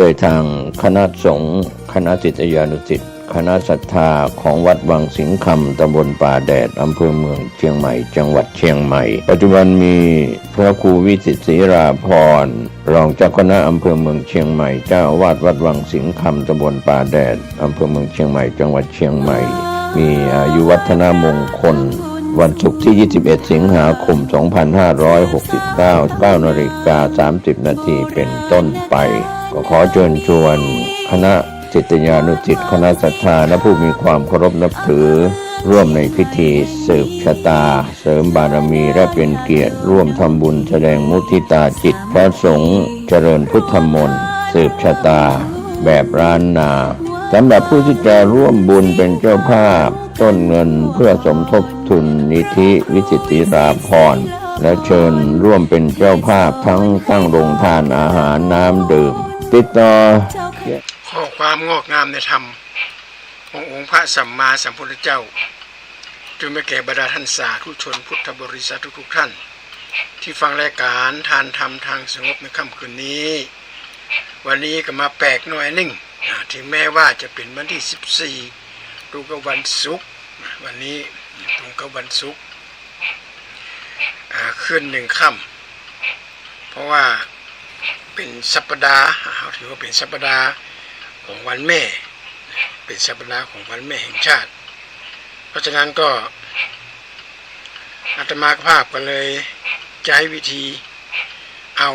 ดยทางคณะสงฆ์คณะศิษยานุศิษย์คณะศรัทธาของวัดวังสิงห์คำตำบลป่าแดดอำเภอเมืองเชียงใหม่จังหวัดเชียงใหม่ปัจจุบันมีพระครูวิสิตศรีราภรณ์รองเจ้าคณะอำเภอเมืองเชียงใหม่เจ้าอาวาสวัดวังสิงห์คำตำบลป่าแดดอำเภอเมืองเชียงใหม่จังหวัดเชียงใหม่มีอายุวัฒนมงคลวันศุกร์ที่ 21 สิงหาคม 2569 9:30 นาทีเป็นต้นไปก็ขอเชิญชวนคณะศิษยานุศิษย์คณะศรัทธาและผู้มีความเคารพนับถือร่วมในพิธีสืบชะตาเสริมบารมีและเป็นเกียรติร่วมทำบุญแสดงมุทิตาจิตพระสงฆ์เจริญพุทธมนต์สืบชะตาแบบล้านนาสำหรับผู้ที่จะร่วมบุญเป็นเจ้าภาพต้นเงินเพื่อสมทบทุนนิธิวิสิตศรีราภรณ์และเชิญร่วมเป็นเจ้าภาพทั้งตั้งโรงทานอาหารน้ำดื่มติดต่อขอความงอกงามในธรรมขององค์พระสัมมาสัมพุทธเจ้าจงไปแก่บรรดาท่านสาธุชนพุทธบริษัททุกท่านที่ฟังรายการทานธรรมทางสงบในค่ำคืนนี้วันนี้ก็มาแปลกหน่อยนึงถึงแม้ว่าจะเป็นวันที่14ตรงกับวันศุกร์วันนี้ตรงกับวันศุกร์ขึ้น1 ค่ำเพราะว่าเป็นสัปดาห์ถือว่าเป็นสัปดาห์ของวันแม่เป็นสัปดาห์ของวันแม่แห่งชาติเพราะฉะนั้นก็อาตมาภาพก็เลยใช้วิธีเอา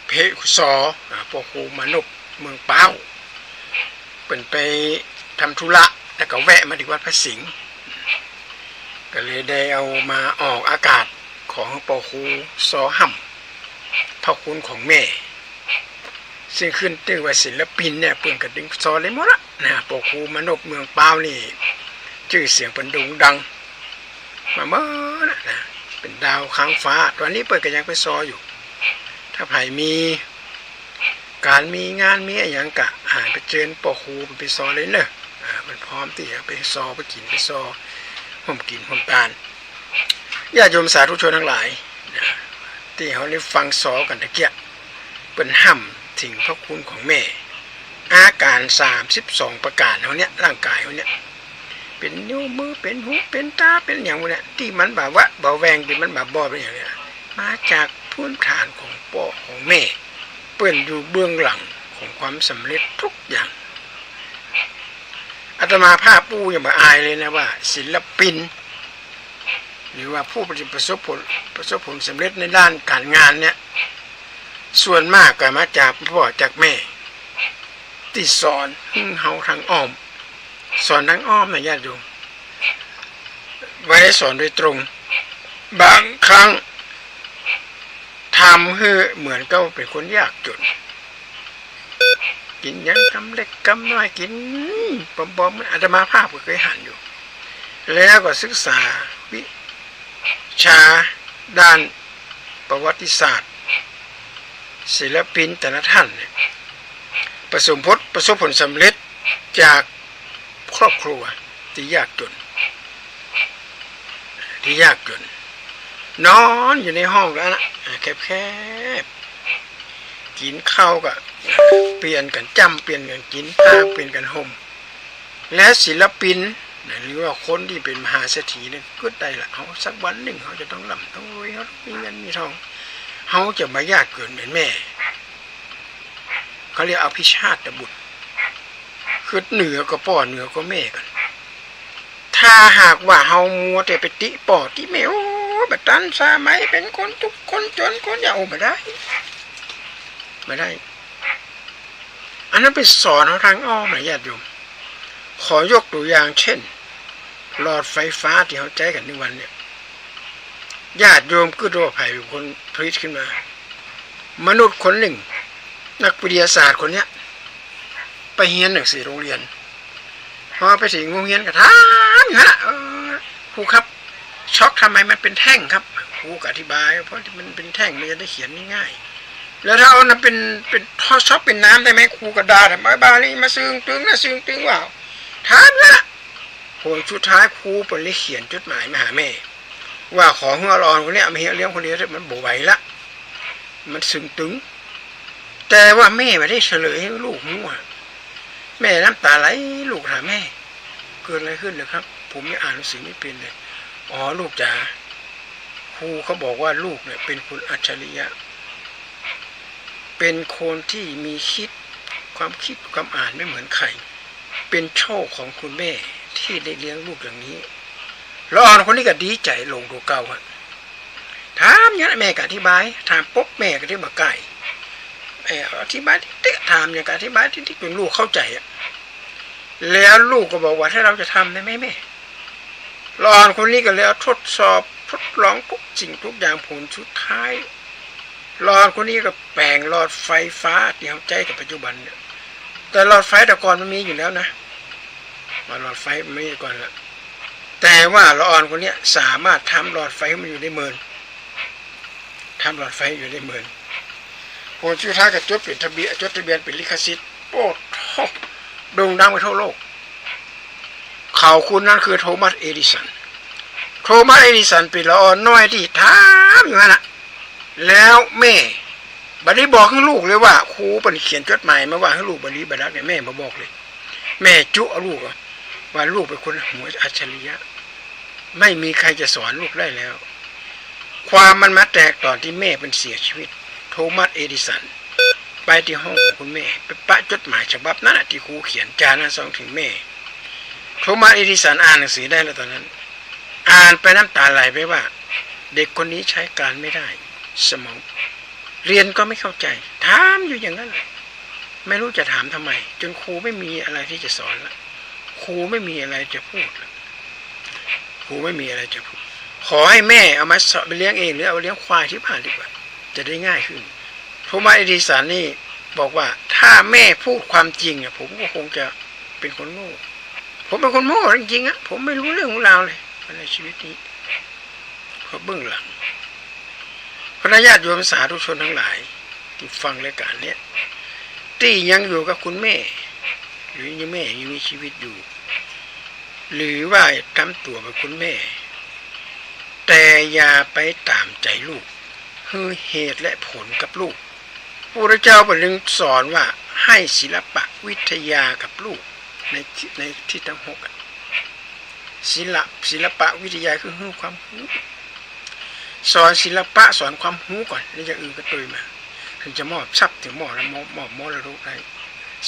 เพศพวกครูมนุษย์เมืองเป้าเป็นไปทำธุระแล้วก็แวะมาที่วัดพระสิงห์ก็เลยได้เอามาออกอากาศของปครูสอห่ำพระคุณของแม่ซึ่งขึ้นชื่อว่าศิลปินเนี่ยเปิ่นกระดึงซอเลยหมดละนะปครูมนุษย์เมืองเป้านี่ชื่อเสียงเป็นโด่งดังมาเมื่อนะเป็นดาวค้างฟ้าตอนนี้เปิ่นก็ยังไปซออยู่ถ้าไผ่มีการมีงานมีอย่างกะไปเชิญปครูไปซอเลยเนอะมันพร้อมที่จะไปซอไปกินไปซอห่มกินห่มตาลญาติโยมสาธุชนทั้งหลายที่เขาได้ฟังซอกันตะเกียเป็นห่ำถึงพระคุณของแม่อาการ32ประการเขาเนี้ยร่างกายเขาเนี้ยเป็นนิ้วมือเป็นหูเป็นตาเป็นอย่างเนี้ยที่มันแบบว่าเบาแวงที่มันแบบบอเป็นอย่างเนี้ยมาจากพื้นฐานของพ่อของแม่เปื้อนอยู่เบื้องหลังของความสำเร็จทุกอย่างอาตมาภาพปูอย่ามาอายเลยนะว่าศิลปินหรือว่าผู้ประสบผลสำเร็จในด้านการงานเนี่ยส่วนมากก็มาจากพ่อจากแม่ที่สอนเฮาทางอ้อมสอนทางอ้อมนะญาติโยมไว้สอนโดยตรงบางครั้งทำให้เหมือนก็เป็นคนยากจนกินยังกำเล็กกำน้อยกินบอมอาตมาภาพก็เคยหันอยู่แล้วก็ศึกษาวิชาด้านประวัติศาสตร์ศิลปินแต่ละท่านประสบผลสำเร็จจากครอบครัวที่ยากจนนอนอยู่ในห้องแล้วนะแคบกินข้าวก็เปลี่ยนกันจำเปลี่ยนกันกินผ้าเปลี่ยนกันห่มและศิลปินหรือว่าคนที่เป็นมหาเศรษฐีเนี่ยก็ได้ละเขาสักวันหนึ่งเขาจะต้องร่ำต้องรวยเขามีเงินมีทองเขาจะมายากเกินเหมือนแม่เขาเรียกอภิชาติบุตรคือเหนือก็พ่อเหนือก็แม่กันถ้าหากว่าเฮามัวแต่ไปติป่อที่แม่โอ้บัดตันซาไหมเป็นคนทุกคนจนคนอย่าโอ้ไม่ได้อันนั้นไปสอนทางอ้อมนะญาติโยมขอยกตัวอย่างเช่นหลอดไฟฟ้าที่เขาใช้กันในวันเนี่ยญาติโยมก็โดนภัยเป็นคนผลิตขึ้นมามนุษย์คนหนึ่งนักวิทยาศาสตร์คนเนี้ยไปเรียนหนังสือโรงเรียนพอไปถึงโรงเรียนก็ถามฮะครูครับช็อกทำไมมันเป็นแท่งครับครูก็อธิบายเพราะมันเป็นแท่งมันจะได้เขียนง่ายๆแล้วถ้าเอานั้นเป็นท่อช็อกเป็นน้ำได้ไหมครูก็ด่าทำไมบ้านี่มาซึ้งตึงว่าถามละผลสุดท้ายครูเป็นเลยเขียนจดหมายมาหาแม่ว่าขอเฮือรอนคนนี้เอามาเลี้ยงคนเดียวมันโบไหวละมันซึ้งตึง แต่ว่าแม่ไม่ได้เฉลยให้ลูกรู้อ่ะแม่น้ำตาไหลลูกถามแม่เกิดอะไรขึ้นเลยครับผมไม่อ่านหนังสือไม่เป็นเลยอ๋อลูกจ๋าครูเขาบอกว่าลูกเนี่ยเป็นคนอัจฉริยะเป็นคนที่มีความคิดความอ่านไม่เหมือนใครเป็นโชคของคุณแม่ที่ได้เลี้ยงลูกอย่างนี้แล้วอ่อนคนนี้ก็ดีใจลงดูเก่าอะถามอย่างนั้นแม่ก็อธิบายถามปุ๊บแม่ก็ได้มาไก่อธิบายที่ถามอย่างการอธิบายที่เป็นลูกเข้าใจอะแล้วลูกก็บอกว่าถ้าเราจะทำได้ไหมแม่รอนคนนี้ก็แล้วทดสอบทดลองทุกสิ่งทุกอย่างผลสุดท้ายรอนคนนี้ก็แปลงหลอดไฟฟ้าที่เข้าใจกับปัจจุบันเนี่ยแต่หลอดไฟแต่ก่อนมันมีอยู่แล้วนะหลอดไฟมันไม่มีก่อนละแต่ว่าละออนคนนี้สามารถทำหลอดไฟมันอยู่ในเมินทำหลอดไฟอยู่ในเมินผลสุดท้ายก็จดทะเบียนเป็นลิขสิทธิ์โอ้โหโด่งดังไปทั่วโลกเขาคุณนั้นคือโทมัสเอดิสันเป็นละออนน้อยที่ถามอยู่นั่นแหละแล้วแม่บัดนี้บอกให้ลูกเลยว่าครูเป็นเขียนจดหมายมาว่าให้ลูกบัดนี้บัดนั้นแม่มาบอกเลยแม่จุเอาลูกว่าลูกเป็นคนหัวอัจฉริยะไม่มีใครจะสอนลูกได้แล้วความมันมาแตกตอนที่แม่เป็นเสียชีวิตโทมัสเอดิสันไปที่ห้องของคุณแม่ไปปะจดหมายฉบับนั้นที่ครูเขียนจารึกส่งถึงแม่โทมัสเอดิสันอ่านหนังสือได้แล้วตอนนั้นอ่านไปน้ำตาไหลไปว่าเด็กคนนี้ใช้การไม่ได้สมองเรียนก็ไม่เข้าใจถามอยู่อย่างนั้นไม่รู้จะถามทำไมจนครูไม่มีอะไรที่จะสอนละครูไม่มีอะไรจะพูดครูไม่มีอะไรจะพูดขอให้แม่เอามาสอนไปเลี้ยงเองหรือเอาเลี้ยงควายที่ผ่านดีกว่าจะได้ง่ายขึ้นโทมัสเอดิสันนี่บอกว่าถ้าแม่พูดความจริงผมก็คงจะเป็นคนโง่ผมเป็นคนโง่จริงๆผมไม่รู้เรื่องของเราเลยในชีวิตนี้เพราะเบื้องหลังคณะญาติโยมสาธุชนทั้งหลายที่ฟังรายการนี้ที่ยังอยู่กับคุณแม่หรือยังแม่ยังมีชีวิตอยู่หรือว่าทำตัวเป็นคุณแม่แต่อย่าไปตามใจลูกคือเหตุและผลกับลูกพระพุทธเจ้าเป็นเรื่องสอนว่าให้ศิลปะวิทยากับลูกในที่ทั้งหกศิลปะวิทยาคือความรู้สอนศิลปะสอนความรู้ก่อนแล้วอย่างอื่นก็ตุยมาถึงจะมอบทรัพย์ถึงมอบมรดกได้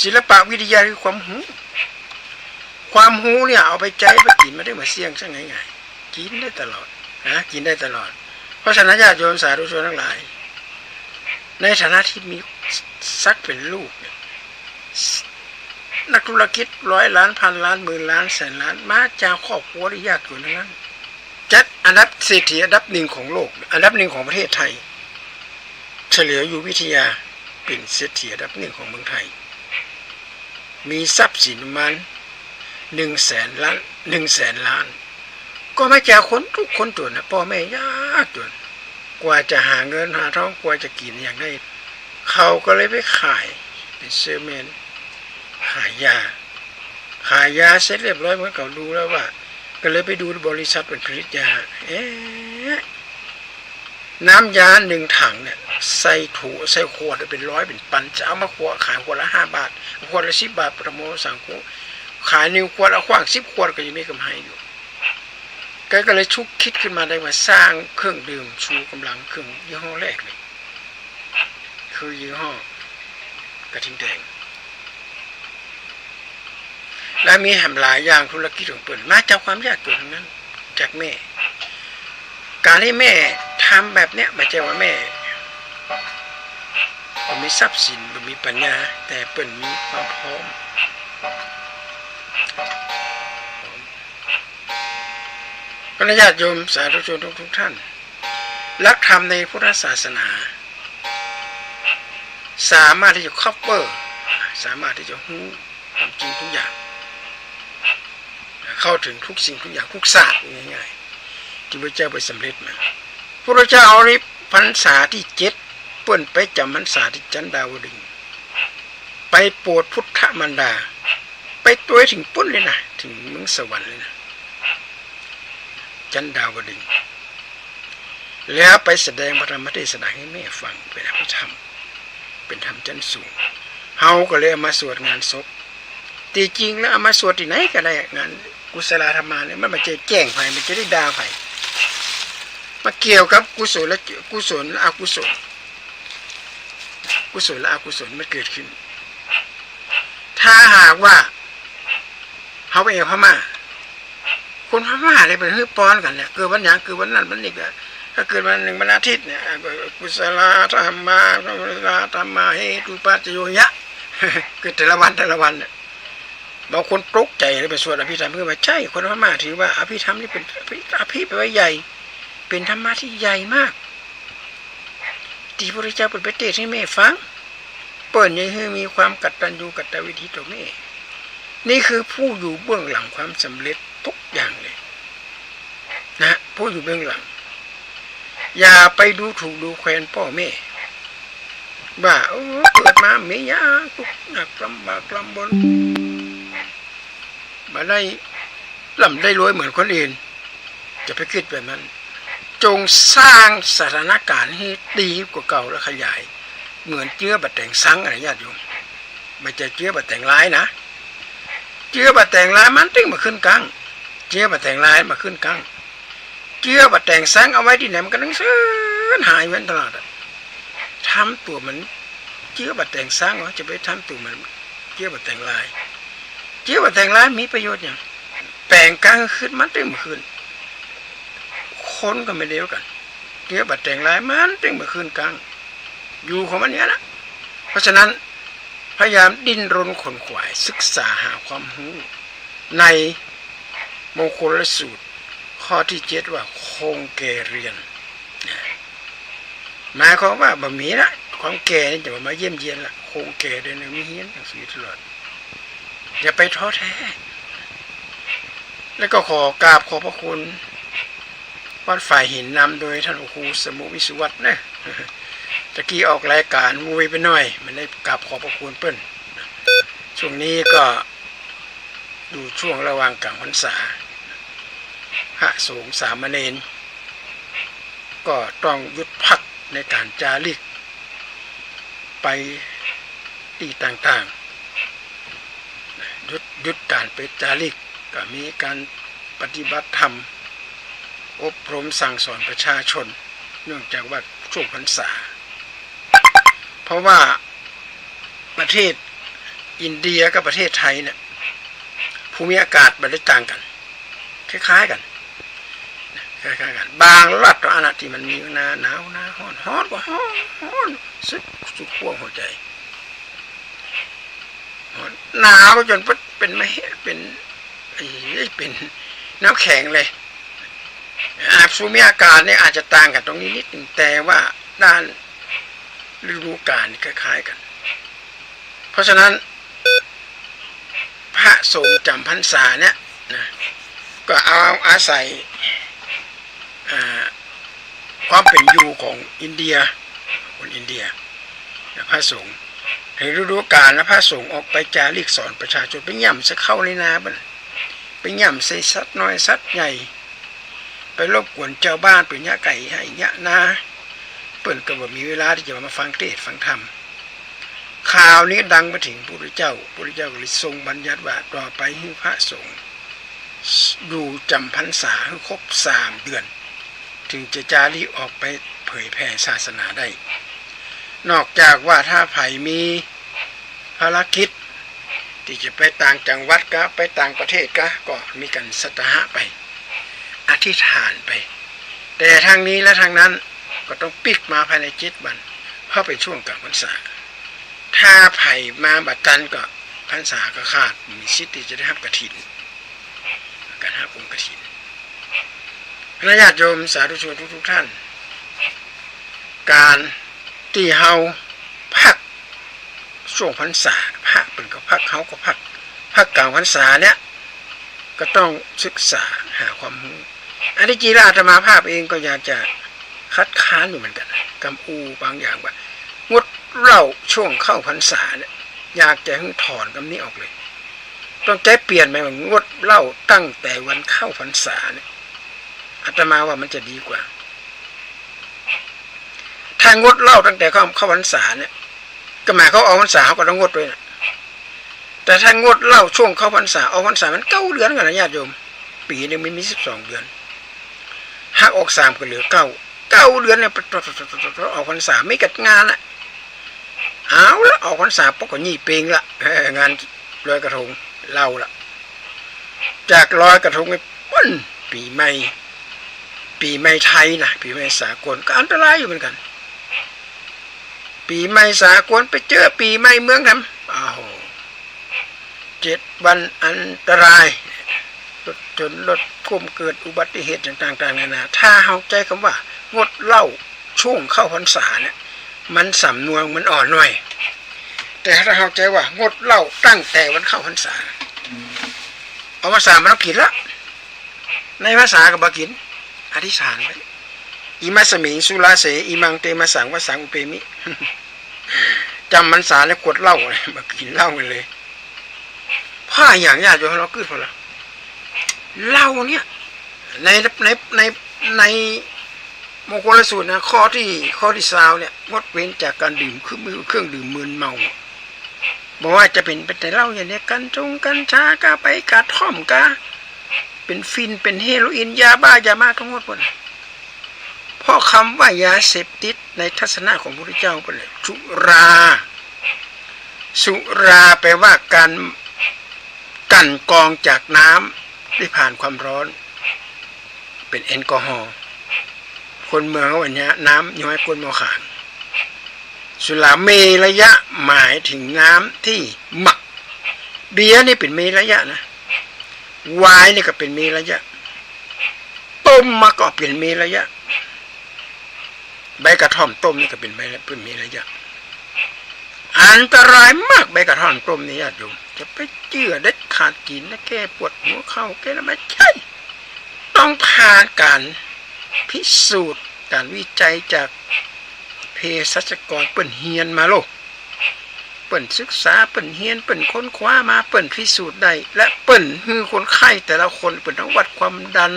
ศิลปะวิทยาคือความรู้เนี่ยเอาไปใจไปกินไม่ได้มาเสี่ยงซะง่ายๆกินได้ตลอดกินได้ตลอดเพราะฉะนั้นญาติโยมสาธุชนทั้งหลายในฐานะที่มีซักเป็นลูกเนี่ยนักธุรกิจ100 ล้านพันล้านหมื่นล้านแสนล้านมาจากครอบครัวที่ยากจนทั้งนั้นจัดอันดับเศรษฐีอันดับ1ของโลกอันดับ1ของประเทศไทยเฉลียวอยู่วิทยาเป็นเศรษฐีอันดับ1ของเมืองไทยมีทรัพย์สินประมาณ100,000 ล้านก็ไม่จากคนทุกคนจนนะพ่อแม่ยากจนกว่าจะหาเงินหาทองกว่าจะกินอย่างได้เขาก็เลยไปขายเป็นเซลแมนขายยาเสร็จเรียบร้อยเมื่อเขาดูแล้วว่าก็เลยไปดูบริษัทเป็นผลิตยาน้ำยา1 ถังเนี่ยใส่ขวดเป็น100เป็นปันจะเอามาขวดขายขวดละ5 บาทขวดละ10 บาทประโมทสั่งขวดขาย1 ขวดเอาขว้าง10 ขวดก็ยังมีกำไรอยู่ก็เลยชุกคิดขึ้นมาได้ว่าสร้างเครื่องดื่มชูกำลังเครื่องยี่ห้อแรกเลยคือยี่ห้อกระทิงแดงและมีแหมหลายอย่างธุรกิจของเปิดมาจากความยากจนทั้งนั้นจากแม่การที่แม่ทำแบบเนี้ยไม่ใช่ว่าแม่มีทรัพย์สินมีปัญญาแต่เปิดมีความพร้อมญาติโยมสาธุชนทุกท่านหลักธรรมในพุทธศาสนาสามารถที่จะcoverสามารถที่จะรู้ความจริงทุกอย่างเข้าถึงทุกสิ่งทุกอย่างทุกศาสตร์ง่ายๆที่พระเจ้าไปสำเร็จมาพระเจ้าเอาในพรรษาที่7เปิ้นไปจำพรรษาที่จันดาวดึงไปโปรดพุทธมารดาไปตัวถึงปุ้นเลยนะถึงเมืองสวรรค์เลยนะจันดาวดึงแล้วไปแสดงพระธรรมเทศนาให้แม่ฟังเป็นอภิธรรมไป เป็นธรรมชั้นสูงเฮาก็เลยเอามาสวดงานศพตีจริงแล้วเอามาสวดที่ไหนก็ได้งานกุศลธรรมเนี่ยมันจะแจ้งไผมันจะได้ด่าไผมาเกี่ยวกับกุศลและกุศลและอกุศลกุศลและอกุศลมันเกิดขึ้นถ้าหากว่าเฮาไปเอาพม่าคนพม่าเลยเป็นฮื้อป้อนกันเนี่ยเกิดวันหยังเกิดวันนั้นวันนี้ก็ถ้าเกิดวันหนึ่งวันอาทิตย์เนี่ยกุศลธรรมะกุศลธรรมะเหตุปัจจโยยะเกิดแต่ละวันเนี่ยบางคนตกใจเลยไปสวดอภิธรรมเพื่อมาใช่คนพม่าถือว่าอภิธรรมนี่เป็นอภิแปลว่าใหญ่เป็นธรรมะที่ใหญ่มากที่พระพุทธเจ้าเปิดไปเทศให้แม่ฟังเปิดให้มีความกตัญญูกตวิธีต่อแม่นี่คือผู้อยู่เบื้องหลังความสำเร็จทุกอย่างเลยนะผู้อยู่เบื้องหลังอย่าไปดูถูกดูแคลนพ่อแม่ว่าเกิดมาไม่ยากทุกหนักลำบากลำบนมาได้ร่ำได้รวยเหมือนคนอื่นจะไปคิดแบบนั้นจงสร้างสถานการณ์ให้ดีกว่าเก่าและขยายเหมือนเจื้อบัดแต่งซังอะไรญาติโยมไม่ใช่เจื้อบัดแต่งร้ายนะเจื้อบัดแต่งร้ายมันตึงมาขึ้นกลางเจื้อบัดแต่งร้ายมาขึ้นกลางเจื้อบัดแต่งซังเอาไว้ที่ไหนมันก็ต้องซื้อหายเว้นตลอดทำตัวมันเจื้อบัดแต่งซังวะจะไปทำตัวมันเจื้อบัดแต่งร้ายเจื้อบัดแต่งร้ายมีประโยชน์อย่างแต่งกลางขึ้นมันตึงมาขึ้นคนก็ไม่เดียวกันเจื้อบัดแต่งร้ายมันตึงมาขึ้นกลางอยู่ของมันเนี้ยนะเพราะฉะนั้นพยายามดิ้นรนขนขวายศึกษาหาความรู้ในมงคลสูตรข้อที่7ว่าคงแก่เรียนหมายความว่าบะหมี่ละความแก่นี่จะมาเยี่ยมเยียนละคงแก่เดินมีเฮียนอย่างสุดตลอดอย่าไปท้อแท้แล้วก็ขอกราบขอบพระคุณวัดฝ่ายหินนำโดยท่านครูสมุวิสุวัฒน์นะตะกี้ออกรายการมุยไปหน่อยมันได้กราบขอบพระคุณเปิ้นช่วงนี้ก็ดูช่วงระหว่างกลางพรรษาพระสงฆ์สามเณรก็ต้องหยุดพักในการจาริกไปที่ต่างๆหยุดการไปจาริกก็มีการปฏิบัติธรรมอบรมสั่งสอนประชาชนเนื่องจากว่าช่วงพรรษาเพราะว่าประเทศอินเดียกับประเทศไทยเนี่ยภูมิอากาศมันได้ต่างกันคล้ายๆกันบางรัฐอาณาที่มันมีหน้าหนาวหน้าร้อนก็ร้อนสุดขั้วหัวใจหนาวจนเป็นไม่เป็นน้ำแข็งเลยภูมิอากาศเนี่ยอาจจะต่างกันตรงนี้นิดนึงแต่ว่าด้านฤดูกาลคล้ายๆกันเพราะฉะนั้นพระสงฆ์จำพรรษาเนี่ยนะก็เอาอาศัยความเป็นอยู่ของอินเดียคนอินเดียพระสงฆ์ในฤดูกาลแล้วพระสงฆ์ออกไปจาริกสอนประชาชนไปย่ำจะเข้าในนาบ้างไปย่ำใส่สัตว์น้อยสัตว์ใหญ่ไปรบกวนเจ้าบ้านไปยะไก่ให้ยะนาเปิ่นก็บ่มีเวลาที่จะมาฟังเทศน์ฟังธรรมข่าวนี้ดังไปถึงพระพุทธเจ้าก็เลยทรงบัญญัติว่าต่อไปให้พระสงฆ์อยู่จำพรรษาให้ครบ3 เดือนถึงจะจาริกออกไปเผยแผ่ศาสนาได้นอกจากว่าถ้าไผ่มีภารกิจที่จะไปต่างจังหวัดก็ไปต่างประเทศก็มีการสัตหะไปอธิษฐานไปแต่ทางนี้และทางนั้นก็ต้องปิดมาภายใน7 วันเพราะเป็นช่วงกลางพรรษาถ้าไผ่มาบัดตันก็พรรษาก็ขาดมีสิทธิ์ที่จะได้รับกฐินการรับองค์กฐินคณะญาติโยมสาธุชนทุกท่านการที่เฮาพักช่วงพรรษาพักเป็นก็พักเฮาก็พักกลางพรรษาเนี่ยก็ต้องศึกษาหาความรู้อันที่จริงแล้วอาตมาภาพเองก็อยากจะคัดค้านอยู่เหมือนกันกำอูบางอย่างว่างดเหล้าช่วงเข้าพรรษาเนี่ยอยากจะให้ถอนคำนี้ออกเลยต้องใจเปลี่ยนไหมว่างดเหล้าตั้งแต่วันเข้าพรรษาเนี่ยอาตมาว่ามันจะดีกว่าถ้างดเหล้าตั้งแต่เข้าพรรษาเนี่ย ก็หมายเขาเอาพรรษาเขาก็ต้องงดด้วยนะแต่ถ้างดเหล้าช่วงเข้าพรรษาเอาพรรษามัน9 เดือนกันนะญาติโยมปีนึงมันมี12 เดือนหักออก3ก็เหลือ9 เดือนเนี่ยออกพรรษาไม่กัดงานอ่ะเอาละออกพรรษาปกก็ยี่เปงละงานลอยกระทงเล่าละจากลอยกระทงไปปั้นปีใหม่ไทยนะปีใหม่สากลก็อันตรายอยู่เหมือนกันปีใหม่สากลไปเจอปีใหม่เมืองทำอ้าว7 วันอันตรายจนรถพุ่มเกิดอุบัติเหตุต่างๆนานาถ้าเข้าใจคำว่างดเหล้าช่วงเข้าพรรษาเนี่ยมันสำนวนมันอ่อนหน่อยแต่ถ้าเข้าใจว่างดเหล้าตั้งแต่วันเข้าพรรษาเอาพรรษามันต้องกินละในภาษากับบกินอธิษฐานไว้อิมัสมิงสุราเสอิมังเตมะสังวสังอุเปมิจำพรรษาแล้วกดเหล้าเลยมากินเหล้ากันเลยผ้าอย่างญาติโยมเราขึ้นพอละเหล้าเนี่ยในมงคลสูตรนะข้อที่20เนี่ยงดเว้นจากการดื่มเครื่องดื่มมึนเมาบอกว่าจะเป็นแต่เหล้าอย่างนี้กัญชากาไปกาท่อมกาเป็นฟินเป็นเฮโรอีนยาบ้ายามาทั้งหมดเพราะคำว่ายาเสพติดในทัศนะของพระพุทธเจ้าเป็นสุราแปลว่าการกั่นกรองจากน้ำที่ผ่านความร้อนเป็นแอลกอฮอล์คนเมืองวันนี้น้ำย้อยคนมอขางสุราเมรยะหมายถึงน้ำที่หมักเบียร์นี่เป็นเมรยะนะไวน์นี่ก็เป็นเมรยะต้มมาก็เป็นเมรยะใบกระท่อมต้มนี่ก็เป็นเมรยะอันตรายมากใบกระท่อมต้มนี่ญาติโยมจะไปเจือเด็ดขาดกินนะแก้ปวดหัวเข่าแก้แล้วไม่ใช่ต้องผ่านการพิสูจน์การวิจัยจากเภสัชกรเปิ่นเฮียนมาโลกเปิ่นศึกษาเปิ่นเฮียนเปิ่นค้นคว้ามาเปิ่นพิสูจน์ได้และเปิ่นคือคนไข้แต่ละคนเปิ่นต้องวัดความดัน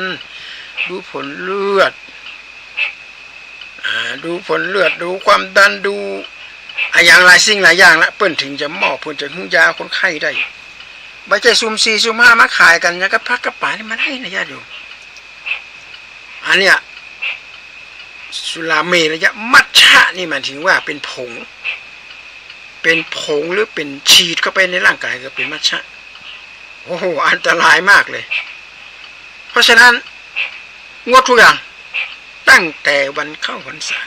ดูผลเลือดดูความดันดูอย่างหลายสิ่งหลายอย่างละเปิ่นถึงจะมอบเปิ่นจะหึ่งยาคนไข้ได้ไม่ใช่ซุ่ม4 ซุ่ม 5มาขายกันแล้วก็พักกระป๋านี่มันให้นะญาติโยมอันเนี้ยสุราเมรยะมัชฌะนี่หมายถึงว่าเป็นผงหรือเป็นฉีดเข้าไปในร่างกายก็เป็นมัชฌะโอ้โหอันตรายมากเลยเพราะฉะนั้นงดทุกอย่างตั้งแต่วันเข้าพรรษา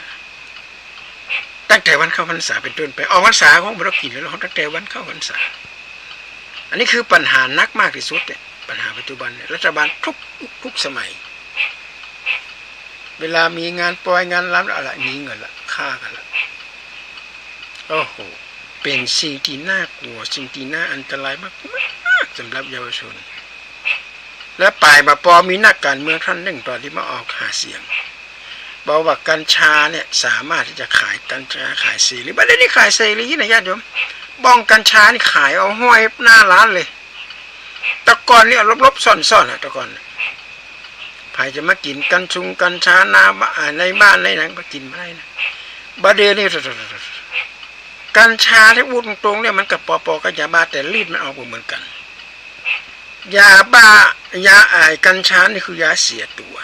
เป็นต้นไปออกพรรษาของเรากินแล้วตั้งแต่วันเข้าพรรษาอันนี้คือปัญหานักมากที่สุดเนี่ยปัญหาปัจจุบันเนี่ยรัฐบาลทุกสมัยเวลามีงานปล่อยงานรับอะไรมีเงินละฆ่ากันละโอ้โหเป็นสิ่งที่น่ากลัวสิ่งที่น่าอันตรายมากสำหรับเยาวชนและป่ายมาปอมีนักการเมืองท่านหนึ่งตอนที่มาออกหาเสียงบอกว่ากัญชาเนี่ยสามารถที่จะขายกัญชาขายเสรีบัดนี้ขายเสรีนะญาติโยมบ้องกัญชานี่ขายเอาห้อยหน้าร้านเลยตะกอนเนี่ยลบๆซ่อนๆนะตะกอนใครจะมากินกัญชาน้ำในบ้านในไหนมากินไม่ได้นะบัดเดี๋ยวนี้กัญชาที่พูดตรงๆเนี่ยมันกับปอกับยาบ้าแต่รีดมันออกเหมือนกันยาบ้ายากัญชานี่คือยาเสียตัว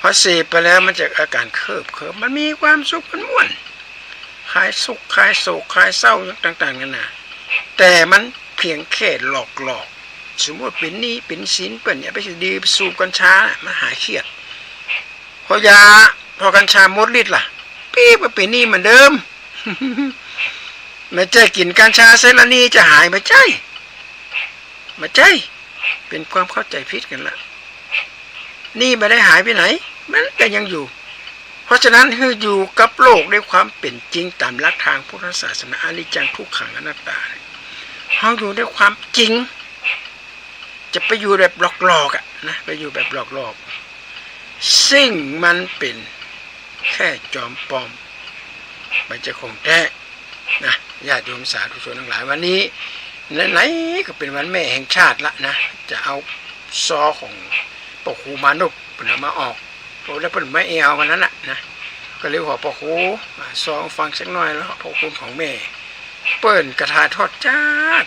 พอเสพไปแล้วมันจะอาการเคิบมันมีความสุขมันม่วนคลายสุขคลายโศกคลายเศร้าต่างๆนั่นนะแต่มันเพียงแค่หลอกสมมติเป็นหนี้เป็นสินเป็นเนี่ยไปดีสูบกัญชามันหายเครียดพอกัญชาหมดฤทธิ์ล่ะปี๊บเป็นหนี้เหมือนเดิม ไม่ใช่กินกัญชาเสร็จแล้วนี่จะหายไม่ใช่เป็นความเข้าใจผิดกันละนี่ไม่ได้หายไปไหนมันก็ยังอยู่เพราะฉะนั้นคืออยู่กับโลกด้วยความเป็นจริงตามหลักทางพุทธศาสนาอนิจจังทุกขังอนัตตาเราอยู่ด้วยความจริงจะไปอยู่แบบหลอกๆนะไปอยู่แบบหลอกซึ่งมันเป็นแค่จอมปลอมไม่ใช่ของแท้นะญาติโยมสาธุชนทั้งหลายวันนี้ไหนๆก็เป็นวันแม่แห่งชาติละนะจะเอาซอของปกครูมานพเป็นมาออกแล้วเป็นไม่เอาวันนั้นนะ ก็เลยว่าพ่อครูสองฟังสักหน่อยแล้วพ่อคุณของแม่เปิ้นกระทาทอดจ้า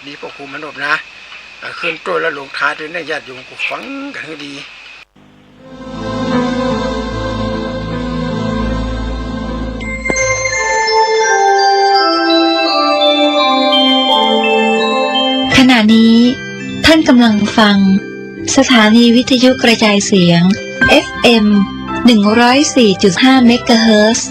ดีพ่อครูมนบนะขึ้นตัวแล้วลงท้ายด้วยนะญาติโยมกูฟังกันให้ดีขณะนี้ท่านกำลังฟังสถานีวิทยุกระจายเสียง FM 104.5 เมกะเฮิรตซ์